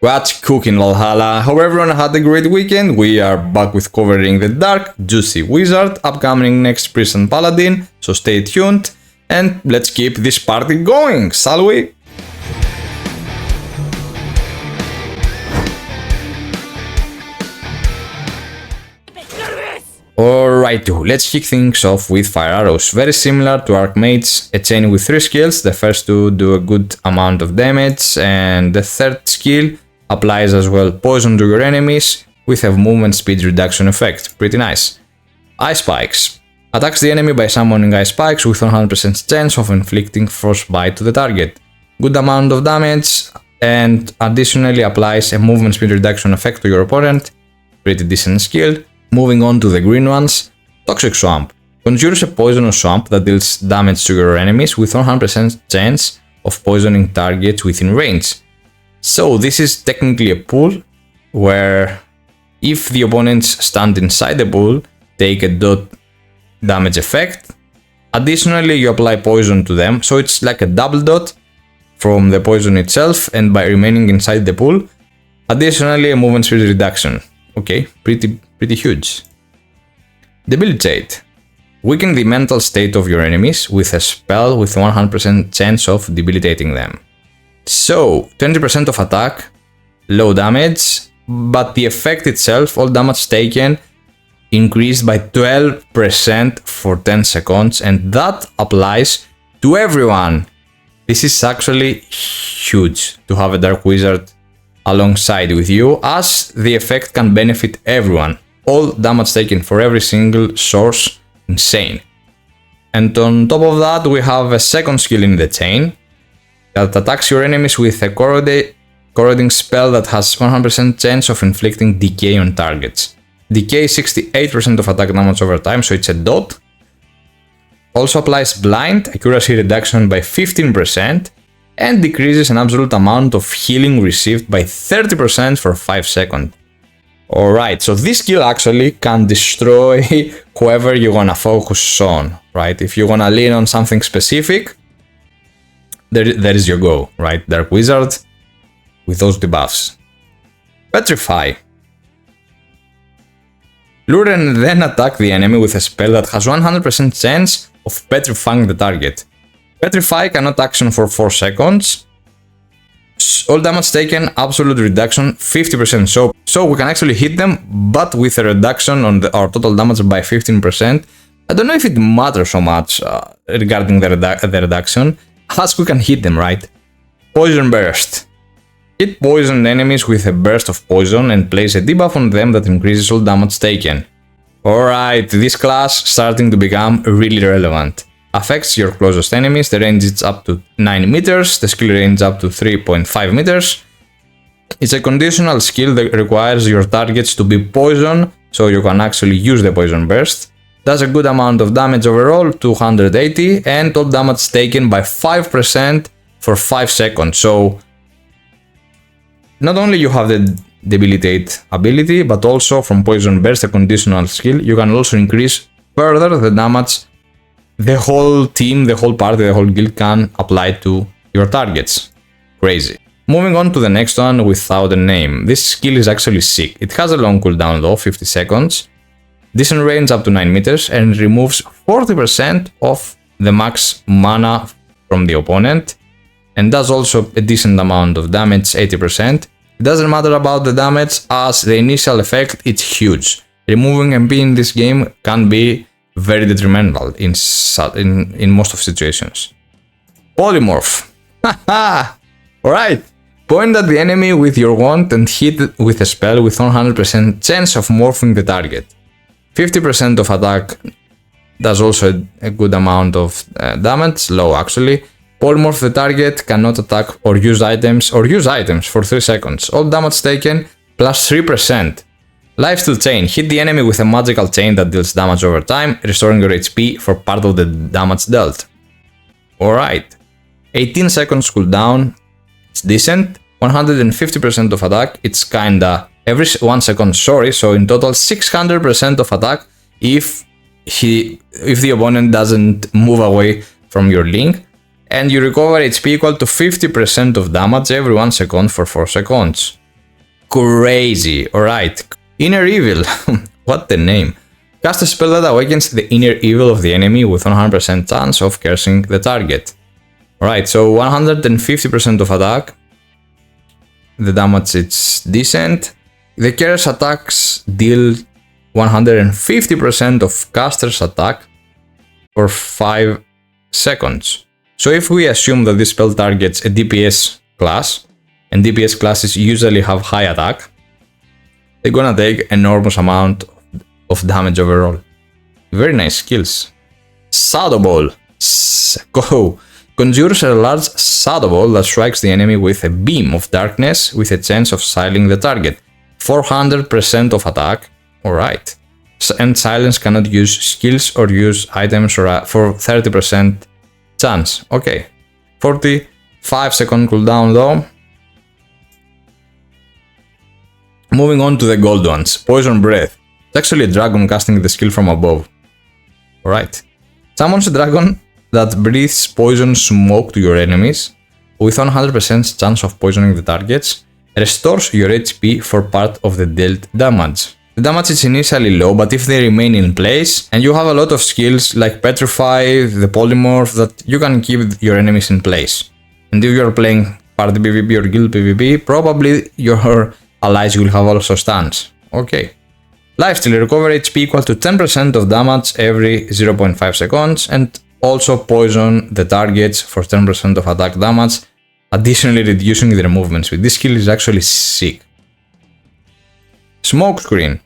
What's cooking, Valhalla? Hope everyone had a great weekend. We are back with covering the dark, juicy wizard, upcoming next priest and paladin, so stay tuned and let's keep this party going, shall we? Alright, let's kick things off with fire arrows. Very similar to Archmage's, a chain with 3 skills. The first two do a good amount of damage, and the third skill applies as well poison to your enemies with a movement speed reduction effect. Pretty nice. Ice spikes. Attacks the enemy by summoning ice spikes with 100% chance of inflicting frostbite to the target. Good amount of damage, and additionally applies a movement speed reduction effect to your opponent. Pretty decent skill. Moving on to the green ones, Toxic Swamp. Conjures a poisonous swamp that deals damage to your enemies with 100% chance of poisoning targets within range. So this is technically a pool where if the opponents stand inside the pool, take a dot damage effect. Additionally, you apply poison to them, so it's like a double dot from the poison itself and by remaining inside the pool. Additionally, a movement speed reduction. Okay, pretty huge. Debilitate. Weaken the mental state of your enemies with a spell with 100% chance of debilitating them. So, 20% of attack, low damage, but the effect itself, all damage taken, increased by 12% for 10 seconds, and that applies to everyone. This is actually huge to have a Dark Wizard alongside with you, as the effect can benefit everyone. All damage taken for every single source, insane. And on top of that, we have a second skill in the chain that attacks your enemies with a corroding spell that has 100% chance of inflicting decay on targets. Decay is 68% of attack damage over time, so it's a dot. Also applies blind, accuracy reduction by 15%, and decreases an absolute amount of healing received by 30% for 5 seconds. Alright, so this skill actually can destroy whoever you wanna focus on, right? If you wanna lean on something specific, there is your go, right? Dark Wizard with those debuffs. Petrify. Lure and then attack the enemy with a spell that has 100% chance of petrifying the target. Petrify cannot action for 4 seconds. All damage taken, absolute reduction, 50%. So we can actually hit them, but with a reduction on our total damage by 15%. I don't know if it matters so much regarding the reduction, as we can hit them, right? Poison Burst. Hit poisoned enemies with a burst of poison and place a debuff on them that increases all damage taken. Alright, this class starting to become really relevant. Affects your closest enemies, the range is up to 9 meters, the skill range up to 3.5 meters. It's a conditional skill that requires your targets to be poisoned, so you can actually use the poison burst. Does a good amount of damage overall, 280, and all damage taken by 5% for 5 seconds. So not only you have the Debilitate ability, but also from poison burst, a conditional skill, you can also increase further the damage the whole team, the whole party, the whole guild can apply to your targets. Crazy. Moving on to the next one without a name. This skill is actually sick. It has a long cooldown though, 50 seconds. Decent range up to 9 meters and removes 40% of the max mana from the opponent. And does also a decent amount of damage, 80%. It doesn't matter about the damage, as the initial effect it's huge. Removing MP in this game can be very detrimental in most of situations. Polymorph. Haha! Alright. Point at the enemy with your wand and hit with a spell with 100% chance of morphing the target. 50% of attack does also a good amount of damage, low actually. Polymorph the target, cannot attack or use items for 3 seconds. All damage taken plus 3%. Lifesteal Chain. Hit the enemy with a magical chain that deals damage over time, restoring your HP for part of the damage dealt. Alright. 18 seconds cooldown. It's decent. 150% of attack. It's kinda every 1 second, sorry. So in total 600% of attack if the opponent doesn't move away from your link. And you recover HP equal to 50% of damage every 1 second for 4 seconds. crazy. Alright. Inner Evil. What the name? Cast a spell that awakens the inner evil of the enemy with 100% chance of cursing the target. Alright, so 150% of attack. The damage is decent. The curse attacks deal 150% of caster's attack for 5 seconds. So if we assume that this spell targets a DPS class, and DPS classes usually have high attack, they're gonna take enormous amount of damage overall. Very nice skills. Shadow Ball. Go! Conjures a large shadow ball that strikes the enemy with a beam of darkness with a chance of silencing the target. 400% of attack. Alright. And silence cannot use skills or use items for 30% chance. Okay. 45-second cooldown though. Moving on to the gold ones. Poison Breath. It's actually a dragon casting the skill from above. Alright. Summons a dragon that breathes poison smoke to your enemies with 100% chance of poisoning the targets. Restores your HP for part of the dealt damage. The damage is initially low, but if they remain in place, and you have a lot of skills like petrify, the polymorph, that you can keep your enemies in place. And if you're playing party PvP or guild PvP, probably your allies will have also stuns. Okay. Lifesteal, recover HP equal to 10% of damage every 0.5 seconds, and also poison the targets for 10% of attack damage, additionally reducing their movement speed. This skill is actually sick. Smoke Screen.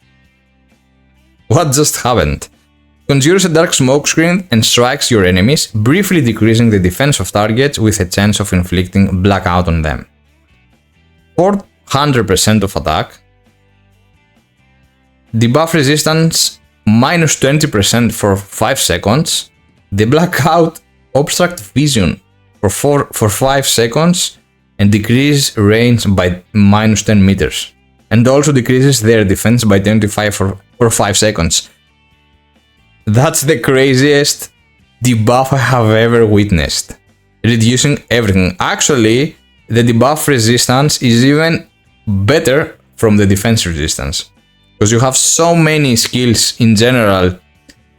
What just happened? Conjures a dark smoke screen and strikes your enemies, briefly decreasing the defense of targets with a chance of inflicting blackout on them. 400% of attack. Debuff resistance minus 20% for 5 seconds. The blackout obstruct vision for 5 seconds and decrease range by minus 10 meters. And also decreases their defense by 25 for 5 seconds. That's the craziest debuff I have ever witnessed. Reducing everything. Actually, the debuff resistance is even better from the defense resistance. Because you have so many skills in general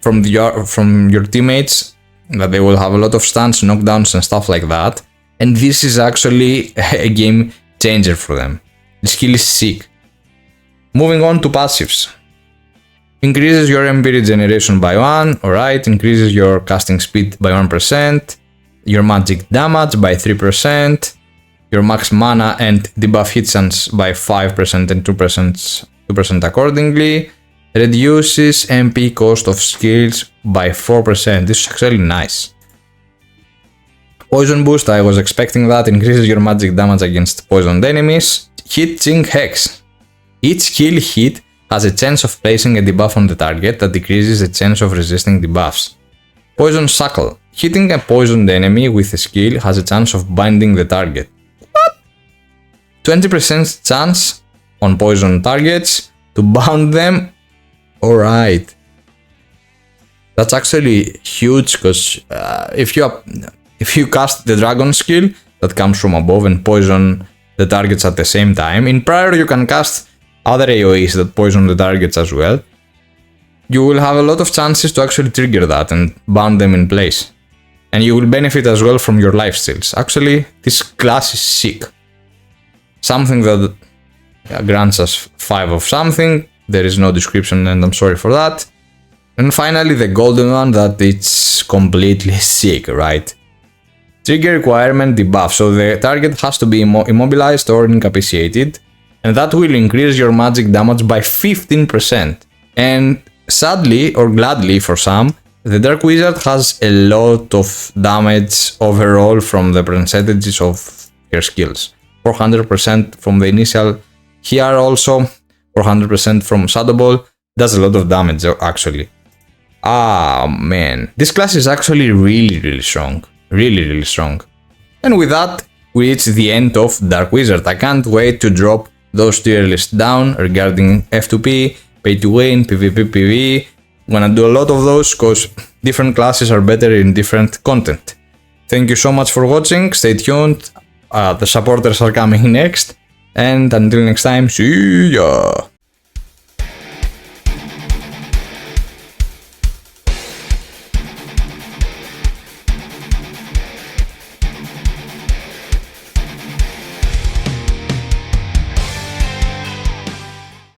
from your teammates that they will have a lot of stuns, knockdowns and stuff like that. And this is actually a game changer for them. The skill is sick. Moving on to passives. Increases your MP regeneration by 1, alright, increases your casting speed by 1%, your magic damage by 3%, your max mana and debuff hit chance by 5% and 2% accordingly, reduces MP cost of skills by 4%. This is actually nice. Poison Boost, I was expecting that, increases your magic damage against poisoned enemies. Hitching Hex. Each skill hit has a chance of placing a debuff on the target that decreases the chance of resisting debuffs. Poison Shackle. Hitting a poisoned enemy with a skill has a chance of binding the target. What? 20% chance on poison targets to bound them. Alright. That's actually huge because if you cast the dragon skill that comes from above and poison the targets at the same time, in prior you can cast other AoEs that poison the targets as well. You will have a lot of chances to actually trigger that and bound them in place. And you will benefit as well from your lifesteals. Actually, this class is sick. Something that grants us 5 of something. There is no description and I'm sorry for that. And finally the golden one, that it's completely sick, right? Trigger requirement debuff. So the target has to be immobilized or incapacitated. And that will increase your magic damage by 15%. And sadly, or gladly for some, the Dark Wizard has a lot of damage overall from the percentages of her skills. 400% from the initial here also, 400% from Shadow Ball, does a lot of damage actually. Ah man, this class is actually really strong. Really strong. And with that, we reach the end of Dark Wizard. I can't wait to drop those tier lists down regarding F2P, pay to win, PvP, PvE. I'm gonna do a lot of those because different classes are better in different content. Thank you so much for watching, stay tuned, the supporters are coming next, And until next time, see ya!